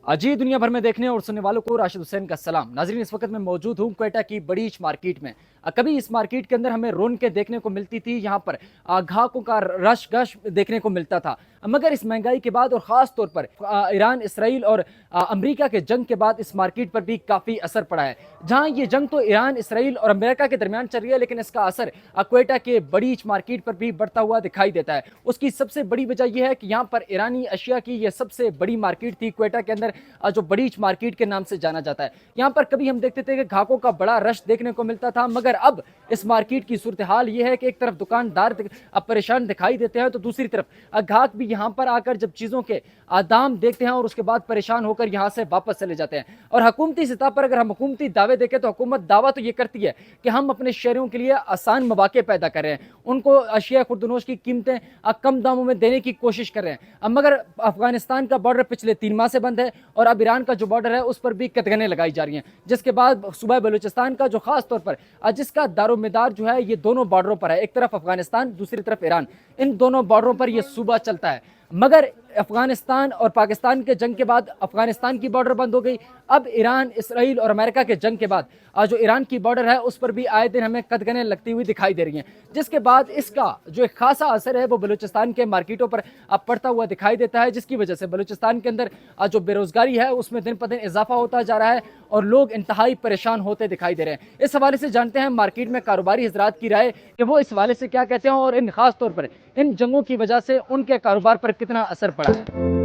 जी दुनिया भर में देखने और सुनने वालों को राशिद हुसैन का सलाम। नाजरीन, इस वक्त मैं मौजूद हूँ क्वेटा की बड़ीच मार्केट में। कभी इस मार्केट के अंदर हमें रौनकें देखने को मिलती थी, यहाँ पर ग्राहकों का रश गश देखने को मिलता था। मगर इस महंगाई के बाद और ख़ास तौर पर ईरान इसराइल और अमेरिका के जंग के बाद इस मार्केट पर भी काफ़ी असर पड़ा है। जहाँ ये जंग तो ईरान इसराइल और अमेरिका के दरमियान चल रही है, लेकिन इसका असर क्वेटा के बड़ीच मार्केट पर भी बढ़ता हुआ दिखाई देता है। उसकी सबसे बड़ी वजह यह है कि यहाँ पर ईरानी अशिया की यह सबसे बड़ी मार्केट थी क्वेटा के अंदर, जो बड़ीच मार्केट के नाम से जाना जाता है। यहाँ पर कभी हम देखते थे कि ग्राहकों का बड़ा रश देखने को मिलता था, मगर अब इस मार्केट की सूरत हाल ये है कि एक तरफ दुकानदार परेशान दिखाई देते हैं, तो दूसरी तरफ ग्राहक भी यहाँ पर आकर जब चीज़ों के दाम देखते हैं और उसके बाद परेशान होकर यहाँ से वापस चले जाते हैं। और हुकूमती सतह पर अगर हम हुकूमती दावे देखें तो हुकूमत दावा तो ये करती है कि हम अपने शहरों के लिए आसान मौके पैदा कर रहे हैं, उनको अशिया खुर्दनोश की कीमतें कम दामों में देने की कोशिश कर रहे हैं। मगर अफगानिस्तान का बॉर्डर पिछले 3 माह से बंद है और अब ईरान का जो बॉर्डर है उस पर भी कतगने लगाई जा रही हैं, जिसके बाद सूबा बलूचिस्तान का जो खास तौर पर जिसका दारोमदार जो है ये दोनों बॉर्डरों पर है, एक तरफ अफगानिस्तान दूसरी तरफ ईरान, इन दोनों बॉर्डरों पर यह सूबा चलता है। मगर अफगानिस्तान और पाकिस्तान के जंग के बाद अफगानिस्तान की बॉर्डर बंद हो गई। अब ईरान इसराइल और अमेरिका के जंग के बाद जो ईरान की बॉर्डर है उस पर भी आए दिन हमें कदगने लगती हुई दिखाई दे रही हैं, जिसके बाद इसका जो एक खासा असर है वो बलूचिस्तान के मार्केटों पर पड़ता हुआ दिखाई देता है, जिसकी वजह से बलूचिस्तान के अंदर जो बेरोजगारी है उसमें दिन पर दिन इजाफा होता जा रहा है और लोग इंतहाई परेशान होते दिखाई दे रहे हैं। इस हवाले से जानते हैं मार्केट में कारोबारी हजरात की राय कि वो इस हवाले से क्या कहते हैं और इन खास तौर पर इन जंगों की वजह से उनके कारोबार पर कितना असर पड़ा है।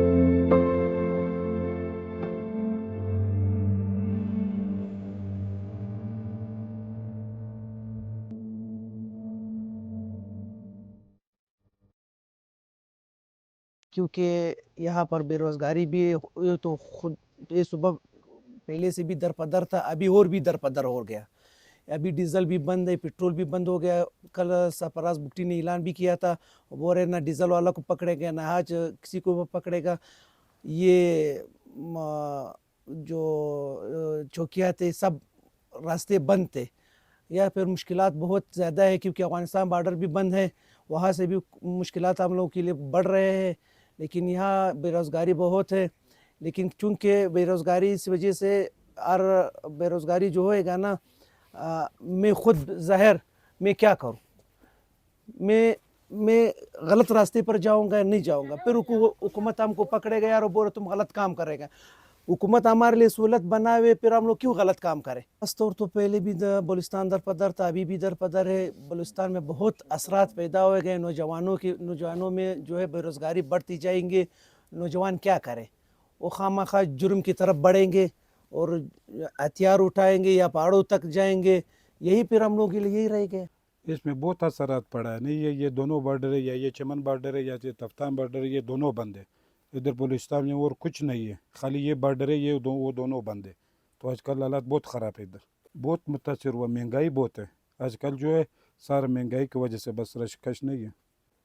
क्योंकि यहाँ पर बेरोज़गारी भी ये तो खुद ये सुबह पहले से भी दरपदर था, अभी और भी दरपदर हो गया। अभी डीज़ल भी बंद है, पेट्रोल भी बंद हो गया। कल सरफराज भुट्टी ने ऐलान भी किया था, बोल रहे ना डीज़ल वाला को पकड़ेगा ना आज किसी को पकड़ेगा। ये जो चौकियाँ थे सब रास्ते बंद थे, या फिर मुश्किलात बहुत ज़्यादा है क्योंकि अफ़गानिस्तान बॉर्डर भी बंद है, वहाँ से भी मुश्किलात हम लोगों के लिए बढ़ रहे हैं। लेकिन यहाँ बेरोज़गारी बहुत है, लेकिन चूँकि बेरोज़गारी इस वजह से और बेरोज़गारी जो होएगा ना, मैं खुद ज़ाहिर मैं क्या करूँ, मैं गलत रास्ते पर जाऊँगा नहीं जाऊँगा, फिर हुकूमत हमको पकड़ेगा यार और बोले तुम गलत काम करेगा। हुकूमत हमारे लिए सहूलत बनावे, फिर हम लोग क्यों गलत काम करें। खास तौर तो पहले भी बलूचिस्तान दरपदर था, अभी भी दरपदर है। बलूचिस्तान में बहुत असरात पैदा हो गए, नौजवानों में जो है बेरोज़गारी बढ़ती जाएंगे। नौजवान क्या करें, वो खामखा जुर्म की तरफ बढ़ेंगे और हथियार उठाएंगे या पहाड़ों तक जाएंगे, यही फिर हम लोगों के लिए यही रह गए। इसमें बहुत असरात पड़ा है। नहीं ये दोनों बॉर्डर है, या ये चमन बॉर्डर है या ये तफ्तान बॉर्डर है, ये दोनों बंद है। इधर बलूचिस्तान में और कुछ नहीं है, खाली ये बॉर्डर है, वो दोनों बंद है। तो आजकल हालात बहुत ख़राब है, इधर बहुत मुतासर हुआ। महंगाई बहुत है आजकल जो है, सारा महंगाई की वजह से बस रश नहीं है,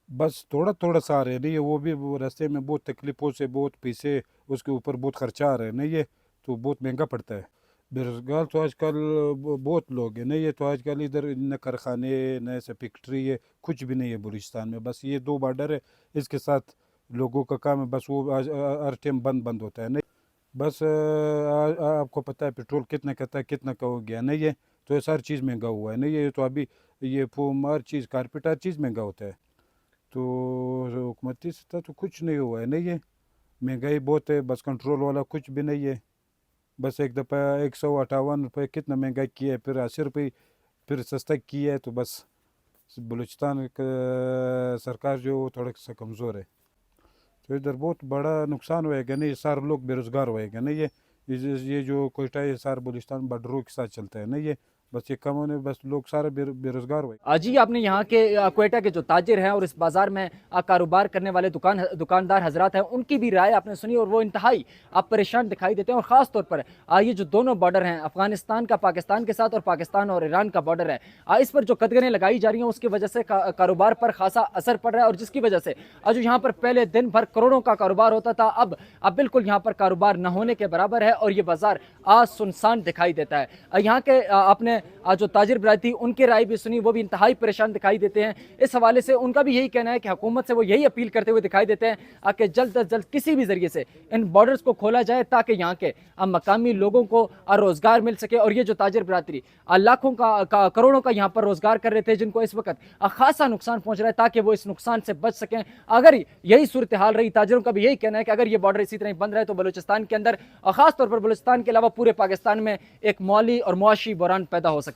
बस थोड़ा थोड़ा सा आ रहे नहीं है। वो भी वो रास्ते में बहुत तकलीफ़ों से बहुत पैसे उसके ऊपर बहुत खर्चा आ रहे हैं, नहीं है तो बहुत महंगा पड़ता है। बेरोज़गार तो आजकल बहुत लोग हैं, नहीं है तो आजकल इधर न कारखाने न ऐसे फैक्ट्री है, कुछ भी नहीं है बलूचिस्तान में। बस ये 2 बॉर्डर है, इसके साथ लोगों का काम है, बस वो आज हर टाइम बंद होता है। नहीं बस आपको पता है पेट्रोल कितना कहता है, कितना का हो गया, नहीं है तो ये सारी चीज़ महंगा हुआ है। नहीं है तो अभी ये फोम हर चीज़ कारपेट हर चीज़ महंगा होता है। तो हुकूमती सतह तो कुछ नहीं हुआ है, नहीं है महंगाई बहुत है, बस कंट्रोल वाला कुछ भी नहीं है। बस एक दफ़ा 158 रुपये कितना महंगाई किया है, फिर 80 रुपये फिर सस्ता किया है। तो बस बलूचिस्तान का सरकार जो वो थोड़ा सा कमज़ोर है, तो इधर बहुत बड़ा नुकसान होएगा। नहीं सारे लोग बेरोज़गार होएगा, नहीं ये जो कोयटा ये सारे बलूचिस्तान बॉर्डरों के साथ चलता है, नहीं है बस ये कम होने बस लोग सारे बेरोज़गार हुए। जी, आपने यहाँ के क्वेटा के जो ताजिर हैं और इस बाज़ार में कारोबार करने वाले दुकानदार हजरात हैं उनकी भी राय आपने सुनी और वो इंतहाई आप परेशान दिखाई देते हैं। और ख़ास तौर पर ये जो दोनों बॉर्डर हैं अफगानिस्तान का पाकिस्तान के साथ और पाकिस्तान और ईरान का बॉर्डर है, इस पर जो कदगनें लगाई जा रही हैं उसकी वजह से कारोबार पर खासा असर पड़ रहा है, और जिसकी वजह से जो यहाँ पर पहले दिन भर करोड़ों का कारोबार होता था अब बिल्कुल यहाँ पर कारोबार न होने के बराबर है और ये बाज़ार आज सुनसान दिखाई देता है। यहाँ के आपने जो ताजिर बरादरी उनकी राय भी सुनी, वो भी इंतहाई परेशान दिखाई देते हैं। इस हवाले से उनका भी यही कहना है कि हुकूमत से वो यही अपील करते हुए दिखाई देते हैं कि जल्द अज जल्द किसी भी जरिए से इन बॉर्डर्स को खोला जाए ताकि यहाँ के मकामी लोगों को रोजगार मिल सके। और ये जो ताजिर बरादरी लाखों का करोड़ों का यहाँ पर रोजगार कर रहे थे, जिनको इस वक्त खासा नुकसान पहुंच रहा है, ताकि वो इस नुकसान से बच सकें। अगर यही सूरत हाल रही, ताजिरों का भी यही कहना है कि अगर ये बॉर्डर इसी तरह बंद रहे तो बलूचिस्तान के अंदर, खास तौर पर बलूचिस्तान के अलावा पूरे पाकिस्तान में एक मौली और मुआशी बहरान पैदा हो सकता है।